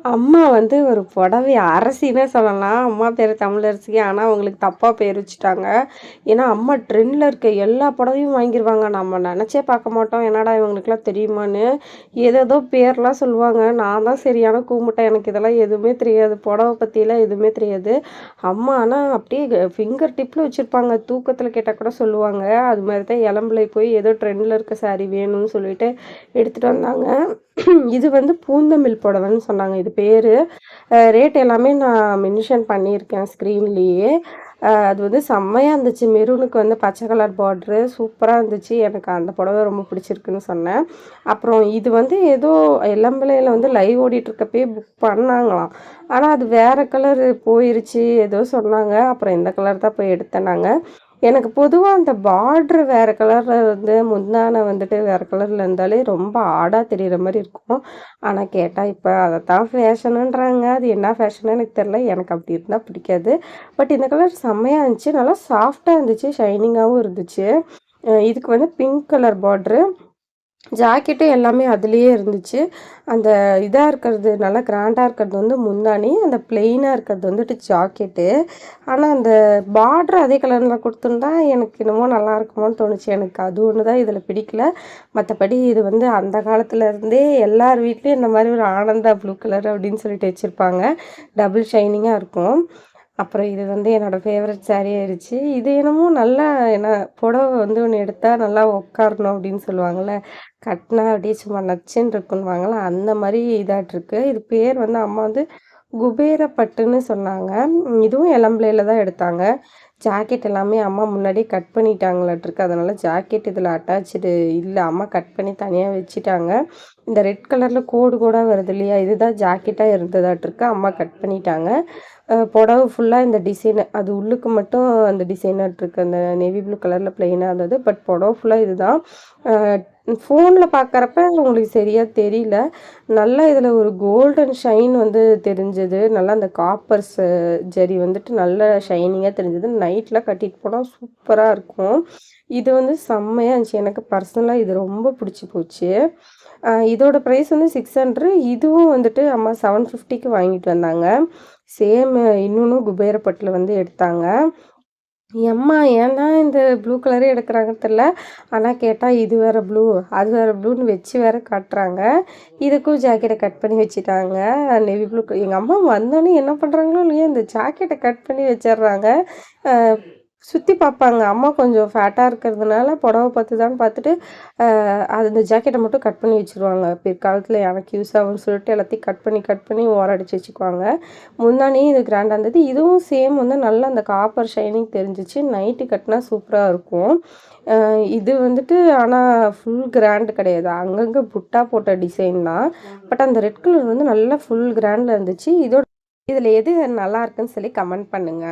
அம்மா வந்து ஒரு புடவைய அரசின்னே சொல்லலாம். அம்மா பேரு தமிழரசி. ஆனா, அவங்களுக்கு தப்பா பேர் வச்சுட்டாங்க. ஏன்னா, அம்மா ட்ரெண்ட்ல இருக்க எல்லா புடவையும் வாங்கிருவாங்க. நம்ம நெனச்சே பார்க்க மாட்டோம். என்னடா இவங்களுக்குலாம் தெரியுமான்னு. ஏதேதோ பேர்லாம் சொல்லுவாங்க. நான் தான் சரியான கூமுட்டை. எனக்கு இதெல்லாம் எதுவுமே தெரியாது. புடவ பத்திலாம் எதுவுமே தெரியாது. அம்மா ஆனா அப்படியே ஃபிங்கர் டிப்ல வச்சிருப்பாங்க. தூக்கத்தில கேட்டா கூட சொல்லுவாங்க. அது மாரி தான் இளம்பிள்ளை போய் ஏதோ ட்ரெண்ட்ல இருக்க சாரி வேணும்னு சொல்லிட்டு எடுத்துட்டு வந்தாங்க. இது வந்து பூந்தமிழ் புடவைன்னு சொன்னாங்க இது பேரு. ரேட் எல்லாமே நான் மென்ஷன் பண்ணியிருக்கேன் ஸ்க்ரீன்லேயே. அது வந்து செம்மையா இருந்துச்சு. மெரூனுக்கு வந்து பச்சை கலர் பார்டரு சூப்பரா இருந்துச்சு. எனக்கு அந்த புடவ ரொம்ப பிடிச்சிருக்குன்னு சொன்னேன். அப்புறம் இது வந்து ஏதோ இளம்பிள்ளையில வந்து லைவ் ஓடிட்டுருக்கப்பயே புக் பண்ணாங்களாம். ஆனா அது வேற கலரு போயிருச்சு ஏதோ சொன்னாங்க. அப்புறம் இந்த கலர் தான் போய் எடுத்தேன் நாங்க. எனக்கு பொதுவா அந்த பார்டர் வேற கலர்ல வந்து முந்தான வந்துட்டு வேற கலர்ல இருந்தாலே ரொம்ப ஆடா தெரியிற மாரி இருக்கும். ஆனா கேட்டா இப்ப அதத்தான் ஃபேஷனுன்றாங்க. அது என்ன ஃபேஷன்னு எனக்கு தெரியல. எனக்கு அப்படி இருந்தா பிடிக்காது. பட் இந்த கலர் செம்மையா இருந்துச்சு. நல்லா சாஃப்ட்டா இருந்துச்சு. ஷைனிங்காவும் இருந்துச்சு. இதுக்கு வந்து பிங்க் கலர் பார்டரு. ஜாக்கெட்டும் எல்லாமே அதிலேயே இருந்துச்சு. அந்த இதா இருக்கிறது நல்லா கிராண்டா இருக்கிறது வந்து முந்தானி. அந்த பிளெயினா இருக்கிறது வந்துட்டு ஜாக்கெட்டு. ஆனா, அந்த பார்டர் அதே கலர்ல குடுத்துருந்தா எனக்கு என்னமோ நல்லாயிருக்குமோன்னு தோணுச்சு. எனக்கு அது ஒண்ணு தான் இதில பிடிக்கல. மத்தபடி இது வந்து அந்த காலத்துல இருந்தே எல்லார் வீட்லயும் இந்த மாரி ஒரு ஆனந்தா ப்ளூ கலர் அப்படின்னு சொல்லிட்டு வச்சிருப்பாங்க. டபுள் ஷைனிங்கா இருக்கும். அப்புறம் இது வந்து என்னோட ஃபேவரட் சாரி ஆயிருச்சு. இது என்னமோ நல்லா என்ன புடவ வந்து ஒண்ணு எடுத்தா நல்லா உட்காரணும் அப்படின்னு சொல்லுவாங்கல்ல. கட்னா அப்படியே சும்மா நச்சுன்னு இருக்குன்னுவாங்கல்ல, அந்த மாரி இதாட்ருக்கு. இது பேர் வந்து அம்மா வந்து குபேர பட்டுன்னு சொன்னாங்க. இதுவும் இளம்பிள்ளையில தான் எடுத்தாங்க. ஜாக்கெட் எல்லாமே அம்மா முன்னாடியே கட் பண்ணிட்டாங்களாட்ருக்கு. அதனால ஜாக்கெட் இதில அட்டாச்சுடு இல்ல. அம்மா கட் பண்ணி தனியா வச்சுட்டாங்க. இந்த ரெட் கலர்ல கோடு கோடா வருது இல்லையா? இதுதான் ஜாக்கெட்டா இருந்ததாட்ருக்கு. அம்மா கட் பண்ணிட்டாங்க. புடவ ஃபுல்லா இந்த டிசைனு. அது உள்ளுக்கு மட்டும் அந்த டிசைனாட்ருக்கு. அந்த நேவி ப்ளூ கலர்ல பிளெயினா இருந்தது. பட் புடவ ஃபுல்லா இதுதான். அ ஃபோன்ல பார்க்கறப்ப உங்களுக்கு சரியா தெரியல. நல்லா இதில ஒரு கோல்டன் ஷைன் வந்து தெரிஞ்சது. நல்லா அந்த காப்பர்ஸ் ஜரி வந்துட்டு நல்ல ஷைனிங்கா தெரிஞ்சது. நைட்ல கட்டிட்டு போனா சூப்பரா இருக்கும். இது வந்து செம்மையா இருந்துச்சு. எனக்கு பர்சனலா இது ரொம்ப பிடிச்சு போச்சு. இதோட ப்ரைஸ் வந்து 600. இதுவும் வந்துட்டு அம்மா 750க்கு வாங்கிட்டு வந்தாங்க. சேம் இன்னொன்னும் குபேர பட்டுல வந்து எடுத்தாங்க. எம்மா ஏன் தான் இந்த ப்ளூ கலரே எடுக்குறாங்கன்னு தெரியல. ஆனா கேட்டா இது வேற ப்ளூ, அது வேற ப்ளூன்னு வச்சு வேற காட்டுறாங்க. இதுக்கும் ஜாக்கெட்ட கட் பண்ணி வச்சுட்டாங்க. நேவி ப்ளூ எங்க அம்மா வந்தோனே என்ன பண்ணுறாங்களோ இல்லையோ இந்த ஜாக்கெட்ட கட் பண்ணி வச்சர்றாங்க. அ சுத்தி பார்ப்பாங்க. அம்மா கொஞ்சம் ஃபேட்டா இருக்கிறதுனால புடவ பார்த்துதான்னு பார்த்துட்டு, அது இந்த ஜாக்கெட்ட மட்டும் கட் பண்ணி வச்சுருவாங்க. பிற்காலத்தில எனக்கு யூஸ் ஆகும்ன்னு சொல்லிட்டு எல்லாத்தையும் கட் பண்ணி ஓரம் அடிச்சு வச்சுக்குவாங்க. முந்தானையும் இது கிராண்டா இருந்தது. இதுவும் சேம் வந்து நல்லா அந்த காப்பர் ஷைனிங் தெரிஞ்சுச்சு. நைட்டி கட்டினா சூப்பரா இருக்கும். அ இது வந்துட்டு ஆனா ஃபுல் கிராண்ட் கிடையாது. அங்கங்க புட்டா போட்ட டிசைன் தான். பட் அந்த ரெட் கலர் வந்து நல்லா ஃபுல் கிராண்ட்ல இருந்துச்சு. இதில எது நல்லாருக்குன்னு சொல்லி கமெண்ட் பண்ணுங்க.